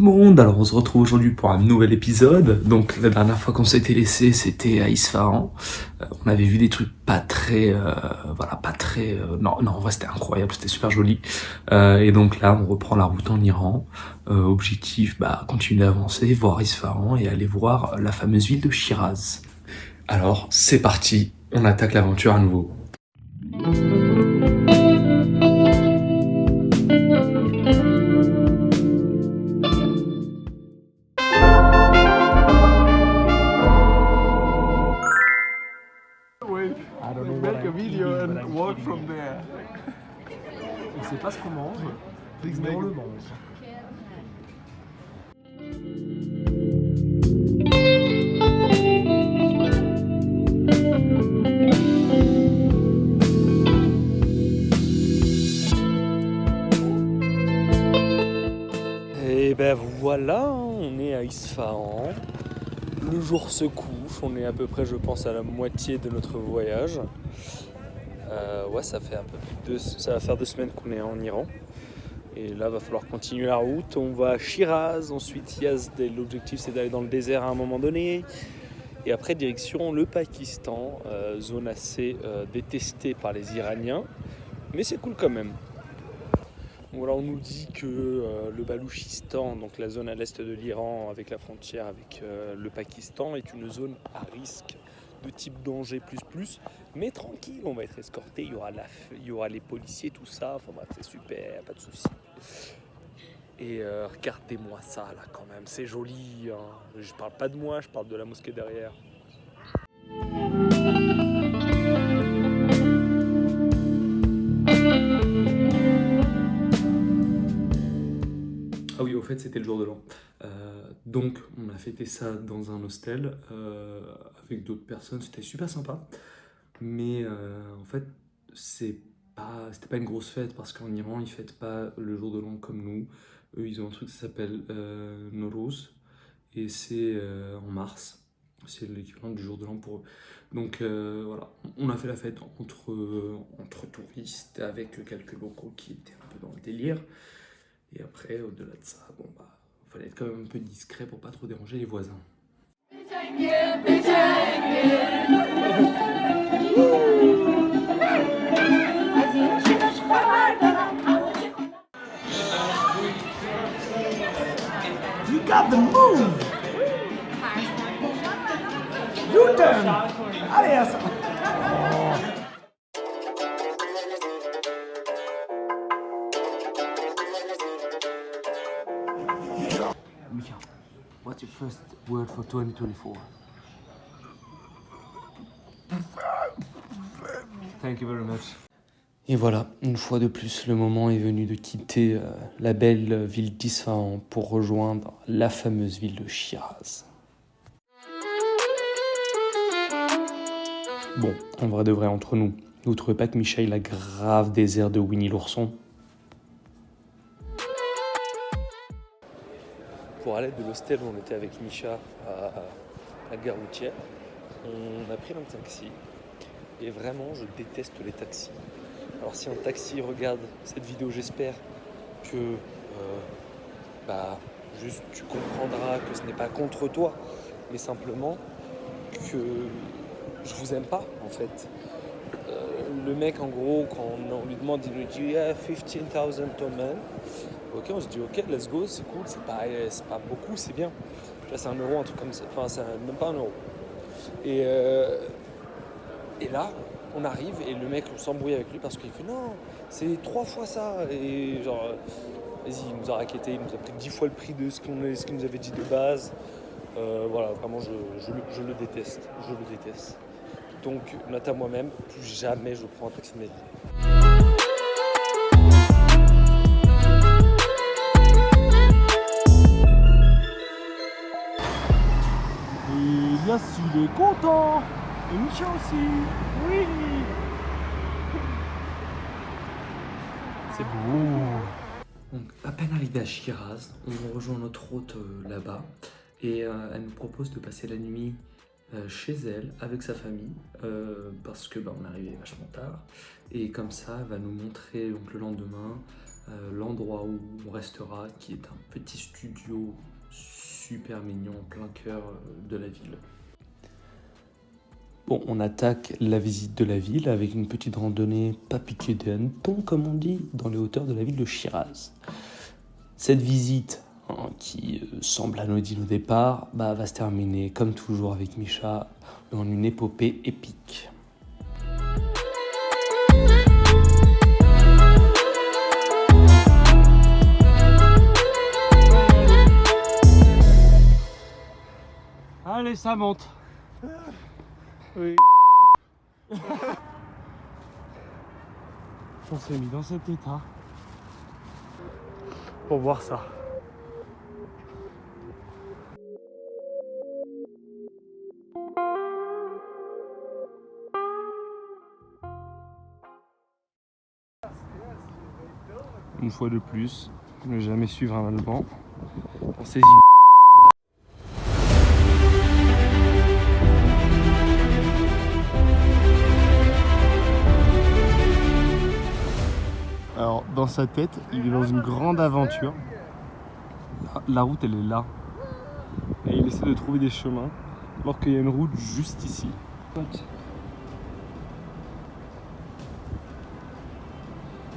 monde, alors on se retrouve aujourd'hui pour un nouvel épisode. Donc la dernière fois qu'on s'était laissé, c'était à Isfahan. On avait vu des trucs pas très, non, en vrai c'était incroyable, c'était super joli. Et donc là on reprend la route en Iran. Objectif, continuer d'avancer, voir Isfahan et aller voir la fameuse ville de Shiraz. Alors c'est parti, on attaque l'aventure à nouveau. I don't know make a video and walk from there. On sait pas ce qu'on mange, mais on le mange. Et ben voilà, on est à Isfahan. Le jour se couche, on est à peu près, je pense, à la moitié de notre voyage. Ça fait un peu ça va faire 2 semaines qu'on est en Iran. Et là, va falloir continuer la route. On va à Shiraz, ensuite Yazd. L'objectif, c'est d'aller dans le désert à un moment donné. Et après, direction le Pakistan, zone assez détestée par les Iraniens. Mais c'est cool quand même. Voilà, on nous dit que le Baloutchistan, donc la zone à l'est de l'Iran avec la frontière avec le Pakistan, est une zone à risque de type danger plus, mais tranquille, on va être escorté, il y aura les policiers, tout ça, enfin bref, c'est super, pas de soucis. Et regardez-moi ça là quand même, c'est joli, hein. Je parle pas de moi, je parle de la mosquée derrière. Ah oui, au fait, c'était le jour de l'an. Donc, on a fêté ça dans un hostel avec d'autres personnes. C'était super sympa. Mais en fait, c'était pas une grosse fête parce qu'en Iran, ils fêtent pas le jour de l'an comme nous. Eux, ils ont un truc qui s'appelle Nowruz et c'est en mars. C'est l'équivalent du jour de l'an pour eux. Donc voilà, on a fait la fête entre touristes avec quelques locaux qui étaient un peu dans le délire. Et après, au-delà de ça, fallait être quand même un peu discret pour pas trop déranger les voisins. You got the move. U-turn. Allez, ça. Mika, what's your first word for 2024? Thank you very much. Et voilà, une fois de plus, le moment est venu de quitter la belle ville d'Isfahan pour rejoindre la fameuse ville de Shiraz. Bon, en vrai de vrai, entre nous, vous trouvez pas que Michael a grave des airs de Winnie l'ourson? Pour aller de l'hostel où on était avec Misha à la gare routière, on a pris un taxi. Et vraiment, je déteste les taxis. Alors si un taxi regarde cette vidéo, j'espère que juste tu comprendras que ce n'est pas contre toi, mais simplement que je vous aime pas en fait. Le mec en gros, quand on lui demande, il nous dit yeah, 15,000 toman. Ok, on se dit ok, let's go, c'est cool, c'est pas beaucoup, c'est bien. Là c'est 1 euro, un truc comme ça, enfin c'est même pas 1 euro. Et là, on arrive et le mec, on s'embrouille avec lui parce qu'il fait non, c'est 3 fois ça. Et genre, vas-y, il nous a racketté, il nous a pris 10 fois le prix de ce qu'il nous avait dit de base. Voilà, vraiment, je le déteste. Je le déteste. Donc, note à moi-même, plus jamais je prends un taxi de ma vie. Et Yass, il est content. Et Micha aussi. Oui. C'est beau. Donc, à peine arrivé à Shiraz, on rejoint notre hôte là-bas et elle nous propose de passer la nuit chez elle avec sa famille parce que on est arrivé vachement tard et comme ça elle va nous montrer donc le lendemain l'endroit où on restera qui est un petit studio super mignon en plein cœur de la ville. Bon, on attaque la visite de la ville avec une petite randonnée pas piquée des hannetons comme on dit dans les hauteurs de la ville de Shiraz. Cette visite qui semble anodine au départ, va se terminer comme toujours avec Misha dans une épopée épique. Allez, ça monte. Oui. On s'est mis dans cet état pour voir ça. Une fois de plus, ne jamais suivre un Allemand dans ses idées. Alors, dans sa tête, il est dans une grande aventure. La route, elle est là. Et il essaie de trouver des chemins, alors qu'il y a une route juste ici.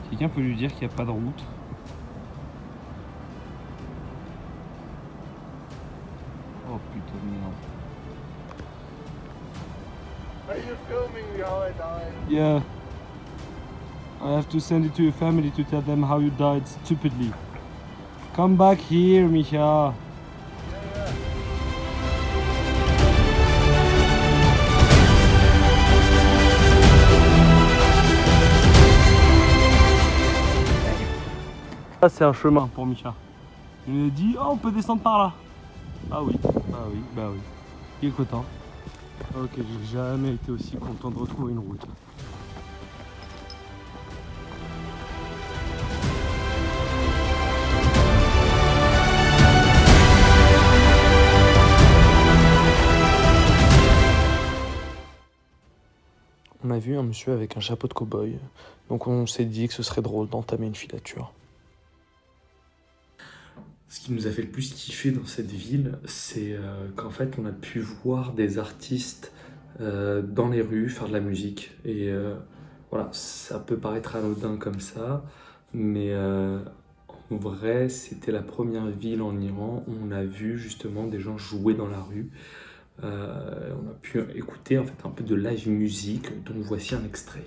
Quelqu'un peut lui dire qu'il n'y a pas de route? Oh putain de merde. Are you filming me how I died? Yeah. I have to send it to your family to tell them how you died stupidly. Come back here, Micha. Ça c'est un chemin pour Micha. Il nous a dit oh on peut descendre par là. Ah oui, bah oui, bah oui. Il est content. Ok, j'ai jamais été aussi content de retrouver une route. On a vu un monsieur avec un chapeau de cow-boy, donc on s'est dit que ce serait drôle d'entamer une filature. Ce qui nous a fait le plus kiffer dans cette ville, c'est qu'en fait on a pu voir des artistes dans les rues faire de la musique. Et voilà, ça peut paraître anodin comme ça, mais en vrai c'était la première ville en Iran où on a vu justement des gens jouer dans la rue. On a pu écouter en fait un peu de live musique dont voici un extrait.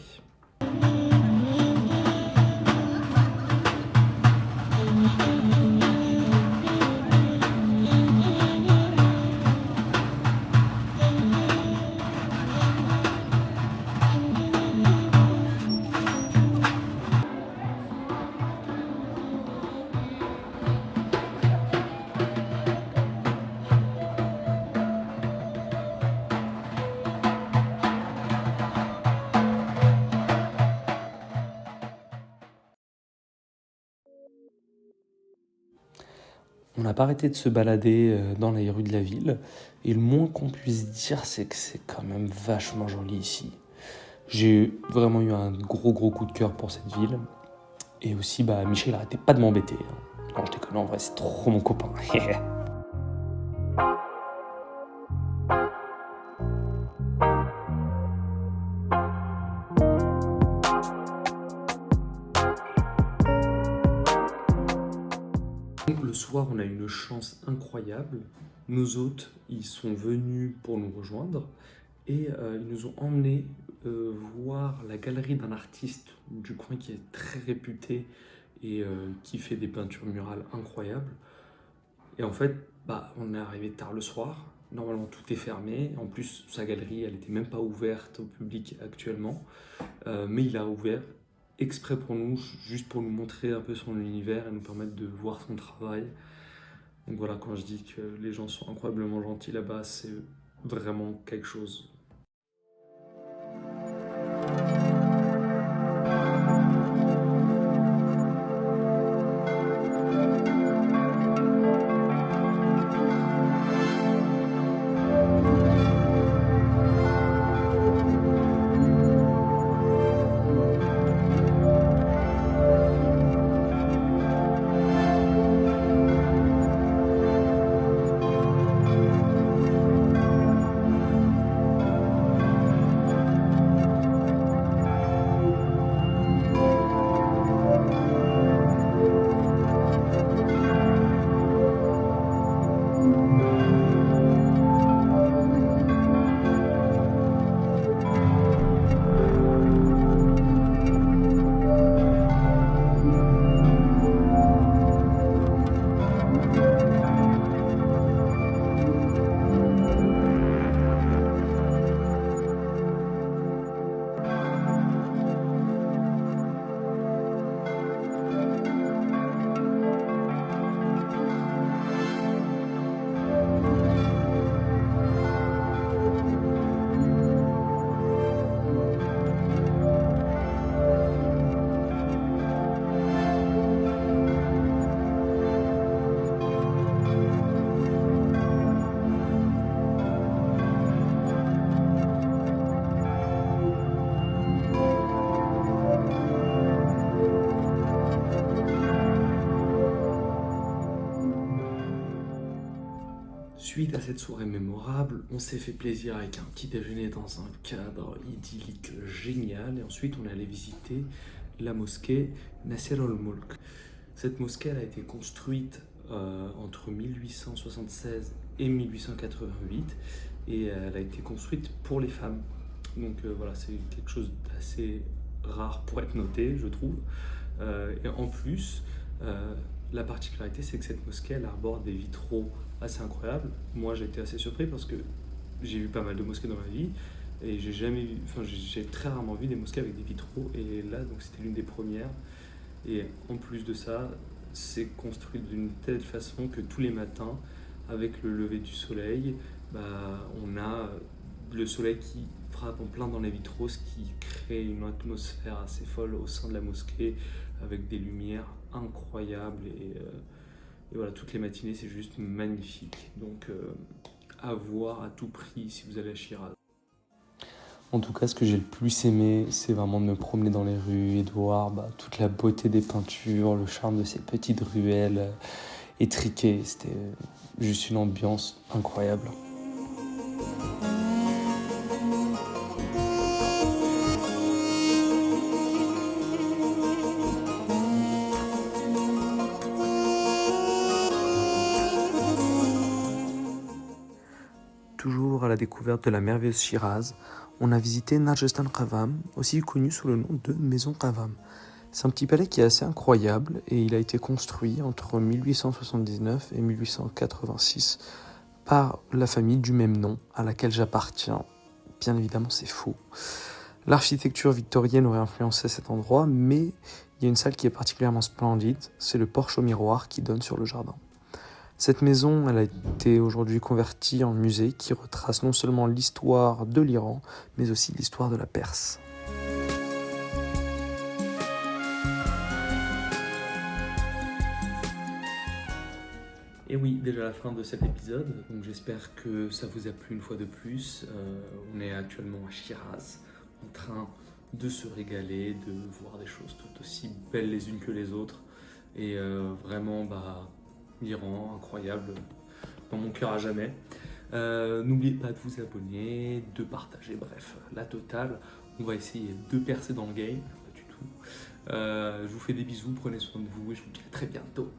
On n'a pas arrêté de se balader dans les rues de la ville, et le moins qu'on puisse dire, c'est que c'est quand même vachement joli ici. J'ai vraiment eu un gros coup de cœur pour cette ville, et aussi Michel il arrêtait pas de m'embêter. Non, je déconne, en vrai c'est trop mon copain. Le soir, on a eu une chance incroyable. Nos hôtes, ils sont venus pour nous rejoindre et ils nous ont emmenés voir la galerie d'un artiste du coin qui est très réputé et qui fait des peintures murales incroyables. Et en fait, on est arrivé tard le soir. Normalement, tout est fermé. En plus, sa galerie, elle n'était même pas ouverte au public actuellement. Mais il a ouvert exprès pour nous, juste pour nous montrer un peu son univers et nous permettre de voir son travail. Donc voilà, quand je dis que les gens sont incroyablement gentils là-bas, c'est vraiment quelque chose. suite à cette soirée mémorable, on s'est fait plaisir avec un petit déjeuner dans un cadre idyllique génial. Et ensuite, on est allé visiter la mosquée Nasser al-Mulk. Cette mosquée elle a été construite entre 1876 et 1888 et elle a été construite pour les femmes. Donc voilà, c'est quelque chose d'assez rare pour être noté, je trouve. Et en plus, la particularité, c'est que cette mosquée, elle arbore des vitraux assez incroyables. Moi, j'ai été assez surpris parce que j'ai vu pas mal de mosquées dans ma vie et j'ai très rarement vu des mosquées avec des vitraux. Et là, donc, c'était l'une des premières. Et en plus de ça, c'est construit d'une telle façon que tous les matins, avec le lever du soleil, on a le soleil qui frappe en plein dans les vitraux, ce qui crée une atmosphère assez folle au sein de la mosquée, avec des lumières incroyables. Et voilà, toutes les matinées, c'est juste magnifique. Donc, à voir à tout prix si vous allez à Shiraz. En tout cas, ce que j'ai le plus aimé, c'est vraiment de me promener dans les rues et de voir toute la beauté des peintures, le charme de ces petites ruelles étriquées. C'était juste une ambiance incroyable. Toujours à la découverte de la merveilleuse Shiraz, on a visité Narjestan Qavam, aussi connu sous le nom de Maison Qavam. C'est un petit palais qui est assez incroyable et il a été construit entre 1879 et 1886 par la famille du même nom à laquelle j'appartiens. Bien évidemment, c'est faux. L'architecture victorienne aurait influencé cet endroit, mais il y a une salle qui est particulièrement splendide, c'est le porche au miroir qui donne sur le jardin. Cette maison, elle a été aujourd'hui convertie en musée qui retrace non seulement l'histoire de l'Iran, mais aussi l'histoire de la Perse. Et oui, déjà la fin de cet épisode, donc j'espère que ça vous a plu une fois de plus. On est actuellement à Shiraz, en train de se régaler, de voir des choses tout aussi belles les unes que les autres. Et vraiment, l'Iran, incroyable, dans mon cœur à jamais. N'oubliez pas de vous abonner, de partager, bref, la totale. On va essayer de percer dans le game, pas du tout. Je vous fais des bisous, prenez soin de vous et je vous dis à très bientôt.